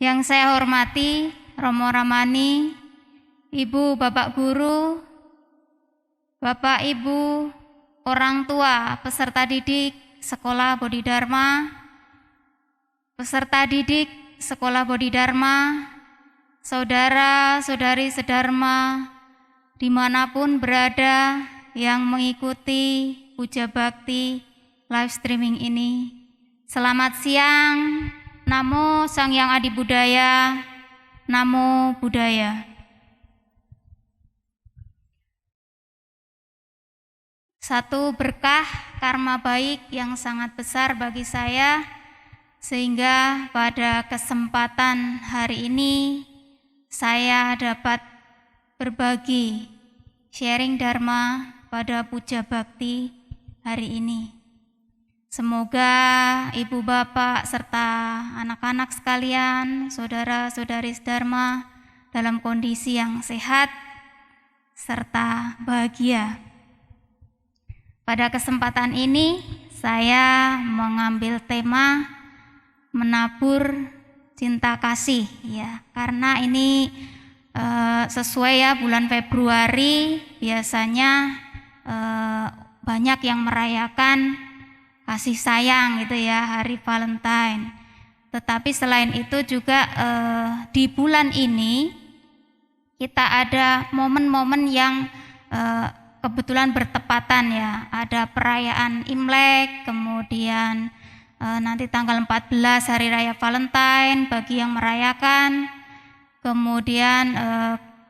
Yang saya hormati Romo Ramani, Ibu Bapak Guru, Bapak Ibu, orang tua, peserta didik Sekolah Bodhidharma, peserta didik Sekolah Bodhidharma, saudara-saudari sedharma, dimanapun berada yang mengikuti Puja Bakti live streaming ini. Selamat siang, Namo Sang Hyang Adi Budaya, Namo Buddhaya. Satu berkah karma baik yang sangat besar bagi saya, sehingga pada kesempatan hari ini saya dapat berbagi sharing Dharma pada Puja Bakti hari ini. Semoga ibu bapak serta anak-anak sekalian, saudara-saudari sedharma dalam kondisi yang sehat serta bahagia. Pada kesempatan ini saya mengambil tema menabur cinta kasih ya, karena ini sesuai ya, bulan Februari biasanya banyak yang merayakan kasih sayang gitu ya, hari Valentine. Tetapi selain itu juga di bulan ini kita ada momen-momen yang kebetulan bertepatan ya, ada perayaan Imlek, kemudian nanti tanggal 14 Hari Raya Valentine bagi yang merayakan. Kemudian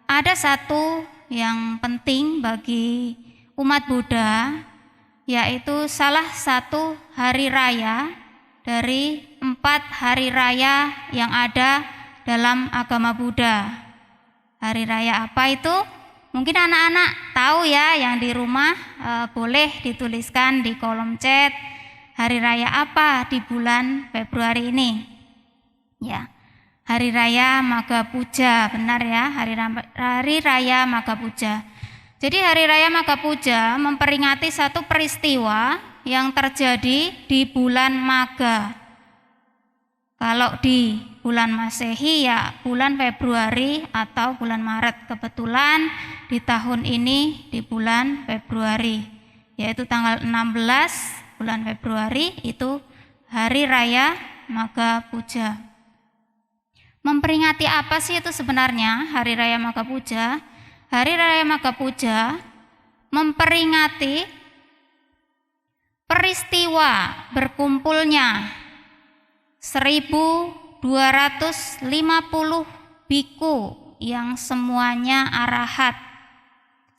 ada satu yang penting bagi umat Buddha, yaitu salah satu hari raya dari 4 hari raya yang ada dalam agama Buddha. Hari raya apa itu? Mungkin anak-anak tahu ya, yang di rumah boleh dituliskan di kolom chat hari raya apa di bulan Februari ini. Ya, Hari Raya Magha Puja, benar ya, Hari Raya Magha Puja. Jadi Hari Raya Magha Puja memperingati satu peristiwa yang terjadi di bulan Magha. Kalau di bulan Masehi ya bulan Februari atau bulan Maret. Kebetulan di tahun ini di bulan Februari, yaitu tanggal 16 bulan Februari itu Hari Raya Magha Puja. Memperingati apa sih itu sebenarnya Hari Raya Magha Puja? Hari Raya Magha Puja memperingati peristiwa berkumpulnya 1250 biku yang semuanya arahat,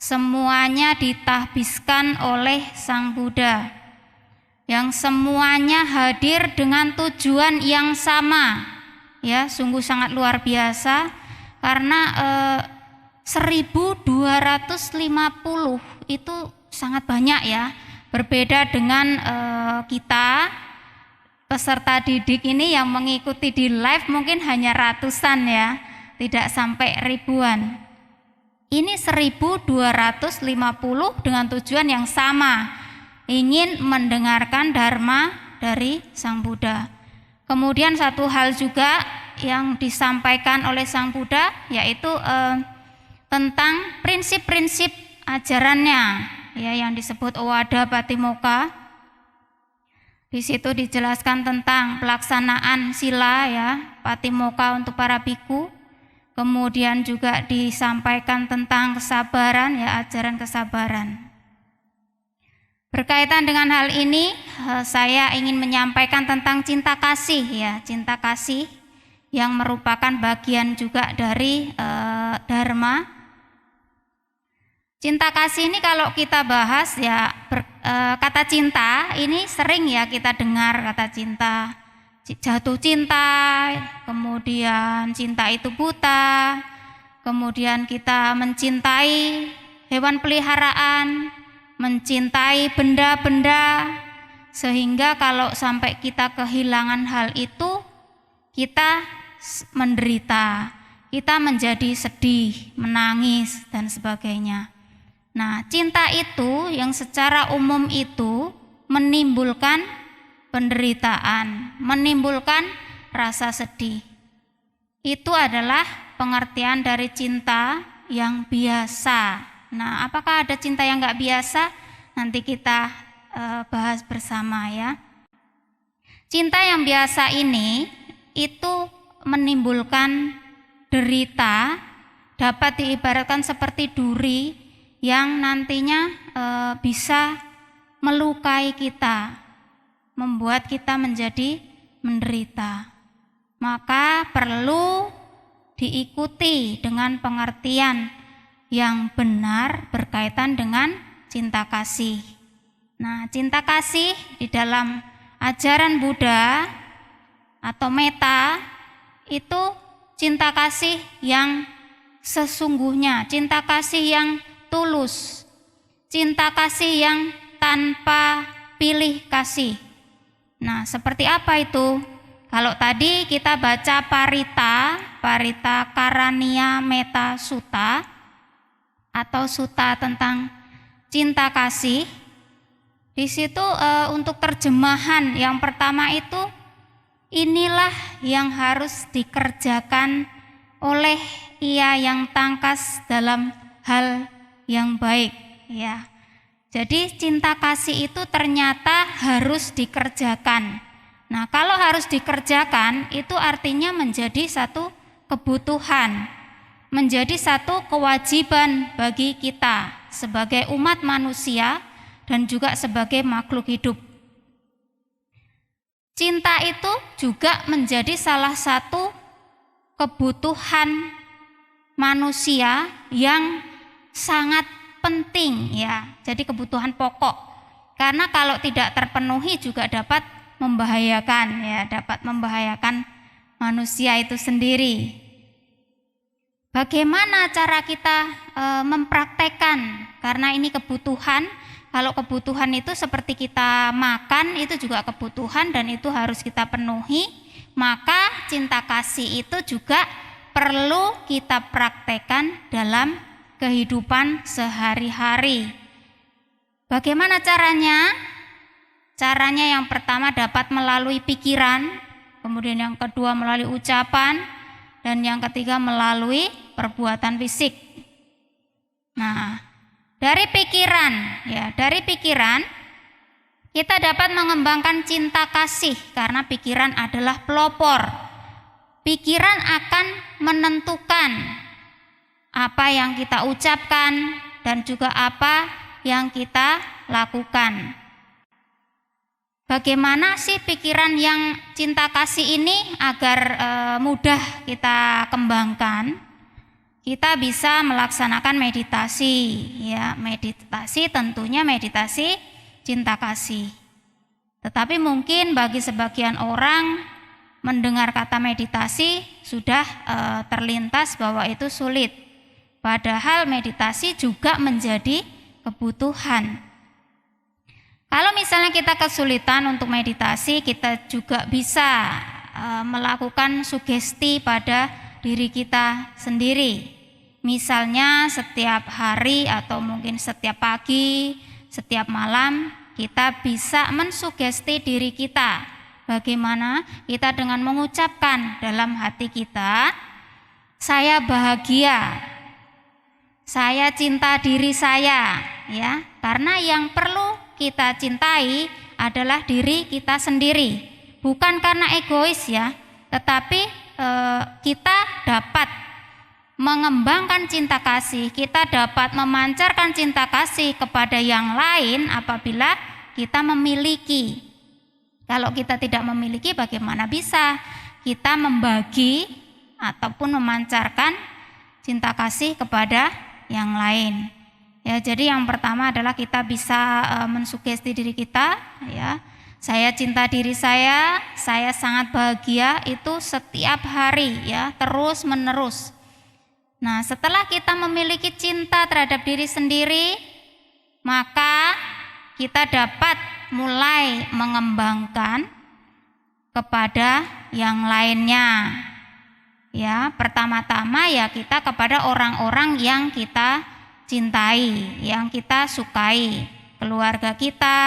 semuanya ditahbiskan oleh Sang Buddha, yang semuanya hadir dengan tujuan yang sama. Ya, sungguh sangat luar biasa karena 1250 itu sangat banyak ya. Berbeda dengan kita peserta didik ini yang mengikuti di live mungkin hanya ratusan ya, tidak sampai ribuan. Ini 1250 dengan tujuan yang sama, ingin mendengarkan Dharma dari Sang Buddha. Kemudian satu hal juga yang disampaikan oleh Sang Buddha, yaitu tentang prinsip-prinsip ajarannya ya, yang disebut Owada Patimokkha. Di situ dijelaskan tentang pelaksanaan sila ya, Patimokkha untuk para biku. Kemudian juga disampaikan tentang kesabaran ya, ajaran kesabaran. Berkaitan dengan hal ini, saya ingin menyampaikan tentang cinta kasih ya, cinta kasih yang merupakan bagian juga dari Dharma. Cinta kasih ini kalau kita bahas ya, kata cinta ini sering ya kita dengar kata cinta, jatuh cinta, kemudian cinta itu buta, kemudian kita mencintai hewan peliharaan, mencintai benda-benda, sehingga kalau sampai kita kehilangan hal itu, kita menderita, kita menjadi sedih, menangis dan sebagainya. Nah, cinta itu yang secara umum itu menimbulkan penderitaan, menimbulkan rasa sedih. itu adalah pengertian dari cinta yang biasa. Nah, apakah ada cinta yang nggak biasa? Nanti kita bahas bersama ya. Cinta yang biasa ini itu menimbulkan derita, dapat diibaratkan seperti duri yang nantinya bisa melukai kita, membuat kita menjadi menderita. Maka perlu diikuti dengan pengertian yang benar berkaitan dengan cinta kasih. Nah, cinta kasih di dalam ajaran Buddha atau meta itu cinta kasih yang sesungguhnya, cinta kasih yang tulus, cinta kasih yang tanpa pilih kasih. Nah, seperti apa itu? Kalau tadi kita baca Parita Karania Metta Sutta atau sutta tentang cinta kasih, di situ untuk terjemahan yang pertama itu, inilah yang harus dikerjakan oleh ia yang tangkas dalam hal yang baik ya. Jadi cinta kasih itu ternyata harus dikerjakan. Nah, kalau harus dikerjakan itu artinya menjadi satu kebutuhan, menjadi satu kewajiban bagi kita sebagai umat manusia dan juga sebagai makhluk hidup. Cinta itu juga menjadi salah satu kebutuhan manusia yang sangat penting ya. Jadi kebutuhan pokok. Karena kalau tidak terpenuhi juga dapat membahayakan ya, dapat membahayakan manusia itu sendiri. Bagaimana cara kita mempraktekkan? Karena ini kebutuhan. Kalau kebutuhan itu seperti kita makan, itu juga kebutuhan dan itu harus kita penuhi. Maka cinta kasih itu juga perlu kita praktekkan dalam kehidupan sehari-hari. Bagaimana caranya? Caranya yang pertama dapat melalui pikiran, kemudian yang kedua melalui ucapan, dan yang ketiga melalui perbuatan fisik. Nah, dari pikiran kita dapat mengembangkan cinta kasih karena pikiran adalah pelopor. Pikiran akan menentukan apa yang kita ucapkan dan juga apa yang kita lakukan. Bagaimana sih pikiran yang cinta kasih ini agar mudah kita kembangkan? Kita bisa melaksanakan meditasi ya, meditasi tentunya meditasi cinta kasih. Tetapi mungkin bagi sebagian orang mendengar kata meditasi sudah terlintas bahwa itu sulit. Padahal meditasi juga menjadi kebutuhan. Kalau misalnya kita kesulitan untuk meditasi, kita juga bisa melakukan sugesti pada diri kita sendiri. Misalnya setiap hari atau mungkin setiap pagi, setiap malam kita bisa mensugesti diri kita. Bagaimana kita dengan mengucapkan dalam hati kita, saya bahagia, saya cinta diri saya, ya. Karena yang perlu kita cintai adalah diri kita sendiri, bukan karena egois ya, tetapi kita dapat mengembangkan cinta kasih, kita dapat memancarkan cinta kasih kepada yang lain apabila kita memiliki. Kalau kita tidak memiliki, bagaimana bisa kita membagi ataupun memancarkan cinta kasih kepada yang lain? Ya, jadi yang pertama adalah kita bisa mensugesti diri kita, ya. Saya cinta diri saya sangat bahagia, itu setiap hari ya, terus menerus. Nah, setelah kita memiliki cinta terhadap diri sendiri, maka kita dapat mulai mengembangkan kepada yang lainnya. Ya, pertama-tama ya kita kepada orang-orang yang kita cintai, yang kita sukai, keluarga kita,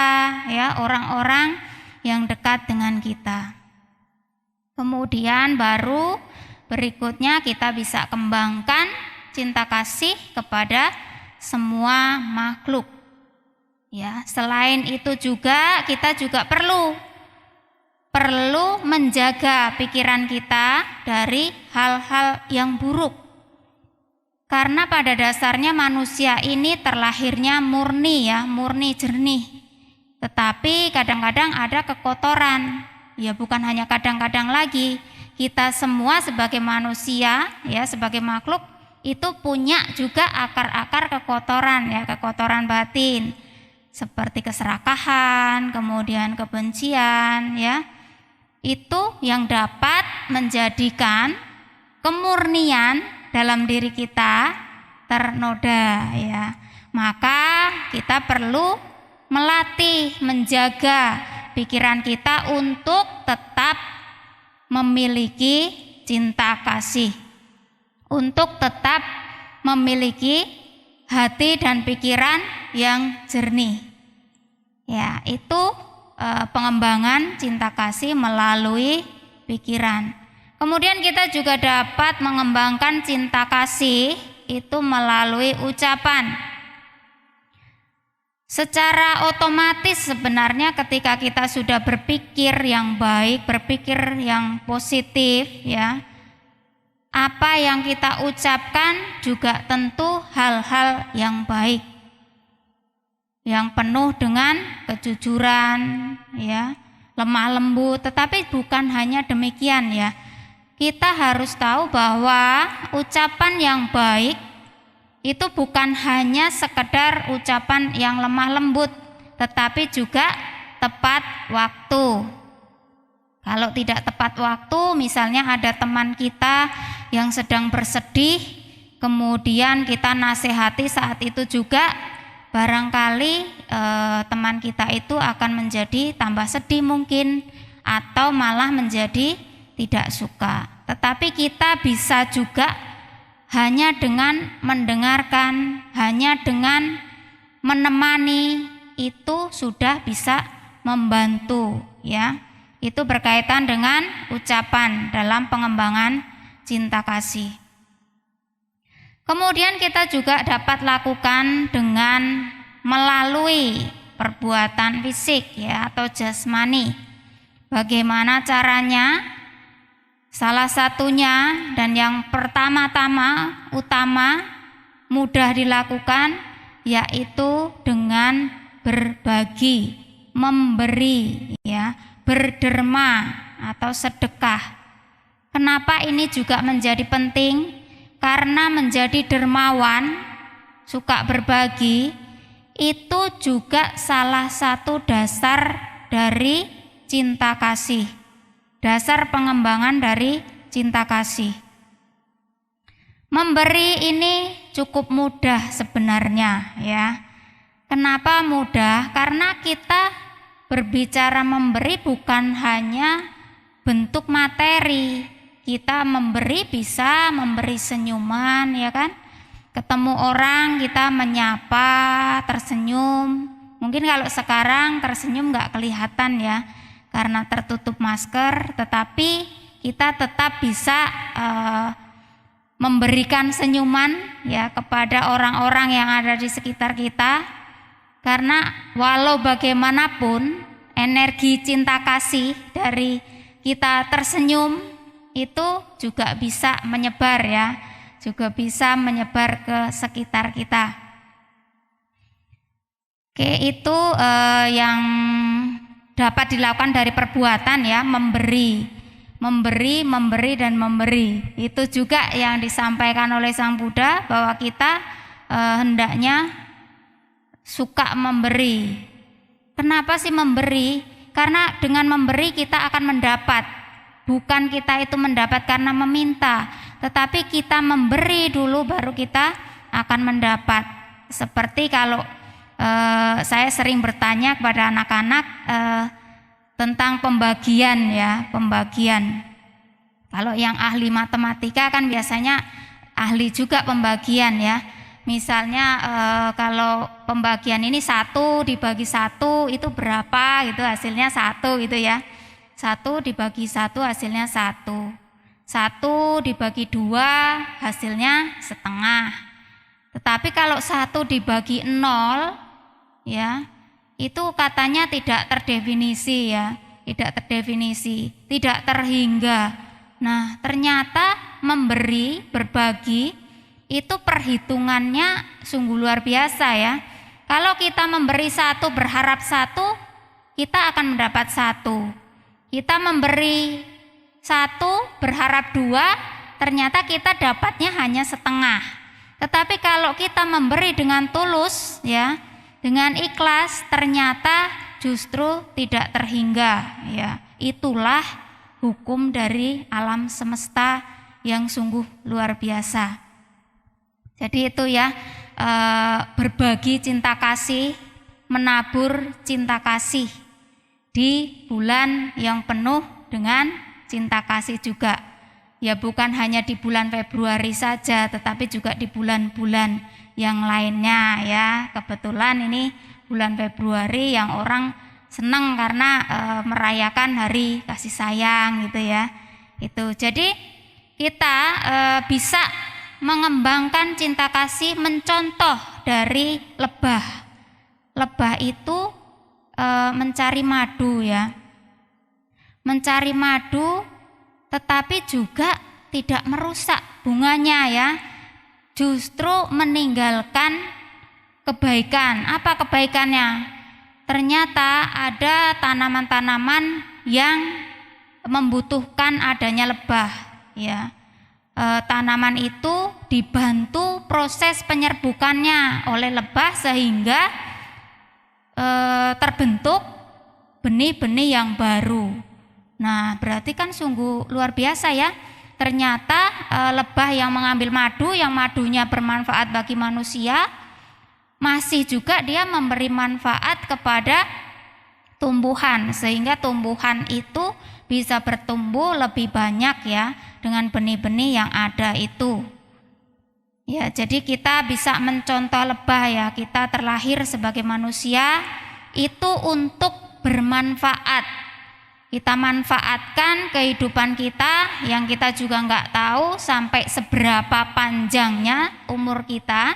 ya, orang-orang yang dekat dengan kita. Kemudian baru berikutnya kita bisa kembangkan cinta kasih kepada semua makhluk. Ya, selain itu juga kita juga perlu menjaga pikiran kita dari hal-hal yang buruk. Karena pada dasarnya manusia ini terlahirnya murni ya, murni jernih. Tetapi kadang-kadang ada kekotoran. Ya bukan hanya kadang-kadang lagi. Kita semua sebagai manusia ya, sebagai makhluk itu punya juga akar-akar kekotoran ya, kekotoran batin. Seperti keserakahan, kemudian kebencian ya. Itu yang dapat menjadikan kemurnian dalam diri kita ternoda ya. Maka kita perlu melatih, menjaga pikiran kita untuk tetap memiliki cinta kasih, untuk tetap memiliki hati dan pikiran yang jernih. Ya, itu pengembangan cinta kasih melalui pikiran. Kemudian kita juga dapat mengembangkan cinta kasih itu melalui ucapan. Secara otomatis sebenarnya ketika kita sudah berpikir yang baik, berpikir yang positif ya, apa yang kita ucapkan juga tentu hal-hal yang baik, yang penuh dengan kejujuran ya, lemah lembut. Tetapi bukan hanya demikian ya. Kita harus tahu bahwa ucapan yang baik itu bukan hanya sekedar ucapan yang lemah lembut, tetapi juga tepat waktu. Kalau tidak tepat waktu, misalnya ada teman kita yang sedang bersedih, kemudian kita nasihati saat itu juga, barangkali teman kita itu akan menjadi tambah sedih mungkin, atau malah menjadi tidak suka. Tetapi kita bisa juga hanya dengan mendengarkan, hanya dengan menemani, itu sudah bisa membantu ya. Itu berkaitan dengan ucapan dalam pengembangan cinta kasih. Kemudian kita juga dapat lakukan dengan melalui perbuatan fisik ya, atau jasmani. Bagaimana caranya? Salah satunya dan yang pertama-tama utama mudah dilakukan yaitu dengan berbagi, memberi ya, berderma atau sedekah. Kenapa ini juga menjadi penting? Karena menjadi dermawan, suka berbagi, itu juga salah satu dasar dari cinta kasih. Dasar pengembangan dari cinta kasih. Memberi ini cukup mudah sebenarnya ya. Kenapa mudah? Karena kita berbicara memberi bukan hanya bentuk materi. Kita memberi bisa memberi senyuman ya kan. Ketemu orang kita menyapa, tersenyum. Mungkin kalau sekarang tersenyum nggak kelihatan ya, karena tertutup masker, tetapi kita tetap bisa memberikan senyuman ya kepada orang-orang yang ada di sekitar kita. Karena walau bagaimanapun energi cinta kasih dari kita tersenyum itu juga bisa menyebar ya, juga bisa menyebar ke sekitar kita. Oke, itu yang dapat dilakukan dari perbuatan ya, memberi, dan memberi. Itu juga yang disampaikan oleh Sang Buddha bahwa kita hendaknya suka memberi. Kenapa sih memberi? Karena dengan memberi kita akan mendapat. Bukan kita itu mendapat karena meminta, tetapi kita memberi dulu baru kita akan mendapat. Seperti kalau saya sering bertanya kepada anak-anak tentang pembagian ya, pembagian. Kalau yang ahli matematika kan biasanya ahli juga pembagian ya. Misalnya kalau pembagian ini 1 dibagi 1 itu berapa gitu, hasilnya 1 gitu ya. 1 dibagi 1 hasilnya 1. 1 dibagi 2 hasilnya setengah. Tetapi kalau 1 dibagi 0 ya, itu katanya tidak terdefinisi ya, tidak terdefinisi, tidak terhingga. Nah, ternyata memberi, berbagi itu perhitungannya sungguh luar biasa ya. Kalau kita memberi 1 berharap 1, kita akan mendapat 1. Kita memberi 1 berharap 2, ternyata kita dapatnya hanya setengah. Tetapi kalau kita memberi dengan tulus ya, dengan ikhlas, ternyata justru tidak terhingga ya. Itulah hukum dari alam semesta yang sungguh luar biasa. Jadi itu ya, berbagi cinta kasih, menabur cinta kasih di bulan yang penuh dengan cinta kasih juga. Ya bukan hanya di bulan Februari saja, tetapi juga di bulan-bulan yang lainnya ya. Kebetulan ini bulan Februari yang orang senang karena merayakan hari kasih sayang gitu ya. Itu. Jadi kita bisa mengembangkan cinta kasih mencontoh dari lebah. Lebah itu mencari madu ya. Mencari madu tetapi juga tidak merusak bunganya ya. Justru meninggalkan kebaikan. Apa kebaikannya? Ternyata ada tanaman-tanaman yang membutuhkan adanya lebah ya. Tanaman itu dibantu proses penyerbukannya oleh lebah sehingga terbentuk benih-benih yang baru. Nah, berarti kan sungguh luar biasa ya. Ternyata lebah yang mengambil madu, yang madunya bermanfaat bagi manusia, masih juga dia memberi manfaat kepada tumbuhan, sehingga tumbuhan itu bisa bertumbuh lebih banyak ya dengan benih-benih yang ada itu. Ya, jadi kita bisa mencontoh lebah ya. Kita terlahir sebagai manusia itu untuk bermanfaat. Kita manfaatkan kehidupan kita yang kita juga nggak tahu sampai seberapa panjangnya umur kita.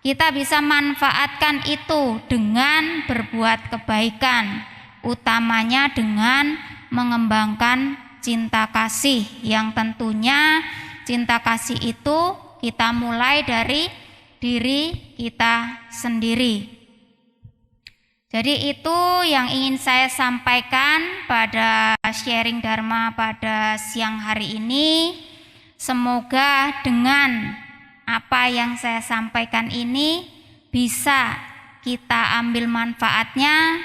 Kita bisa manfaatkan itu dengan berbuat kebaikan, utamanya dengan mengembangkan cinta kasih, yang tentunya cinta kasih itu kita mulai dari diri kita sendiri. Jadi itu yang ingin saya sampaikan pada sharing Dharma pada siang hari ini. Semoga dengan apa yang saya sampaikan ini bisa kita ambil manfaatnya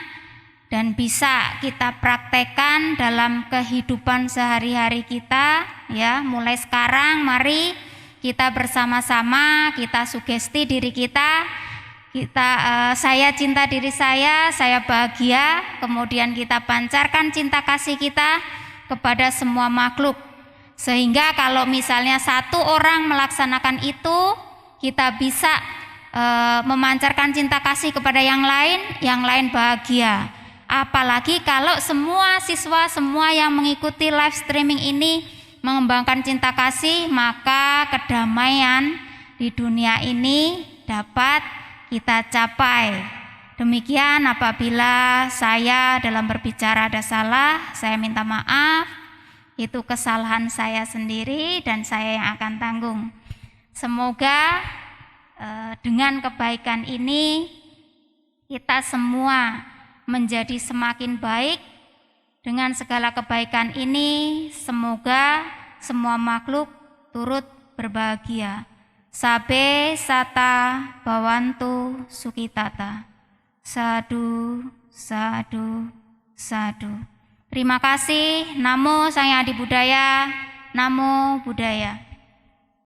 dan bisa kita praktekkan dalam kehidupan sehari-hari kita ya. Mulai sekarang mari kita bersama-sama kita sugesti diri kita, saya cinta diri saya bahagia, kemudian kita pancarkan cinta kasih kita kepada semua makhluk. Sehingga kalau misalnya satu orang melaksanakan itu, kita bisa memancarkan cinta kasih kepada yang lain bahagia. Apalagi kalau semua siswa, semua yang mengikuti live streaming ini mengembangkan cinta kasih, maka kedamaian di dunia ini dapat kita capai. Demikian, apabila saya dalam berbicara ada salah, saya minta maaf. Itu kesalahan saya sendiri dan saya yang akan tanggung. Semoga dengan kebaikan ini kita semua menjadi semakin baik. Dengan segala kebaikan ini semoga semua makhluk turut berbahagia. Sabe sata bawantu sukitata. Sadu, sadu, sadu. Terima kasih. Namo Sang Hyang Adi Budaya. Namo Buddhaya.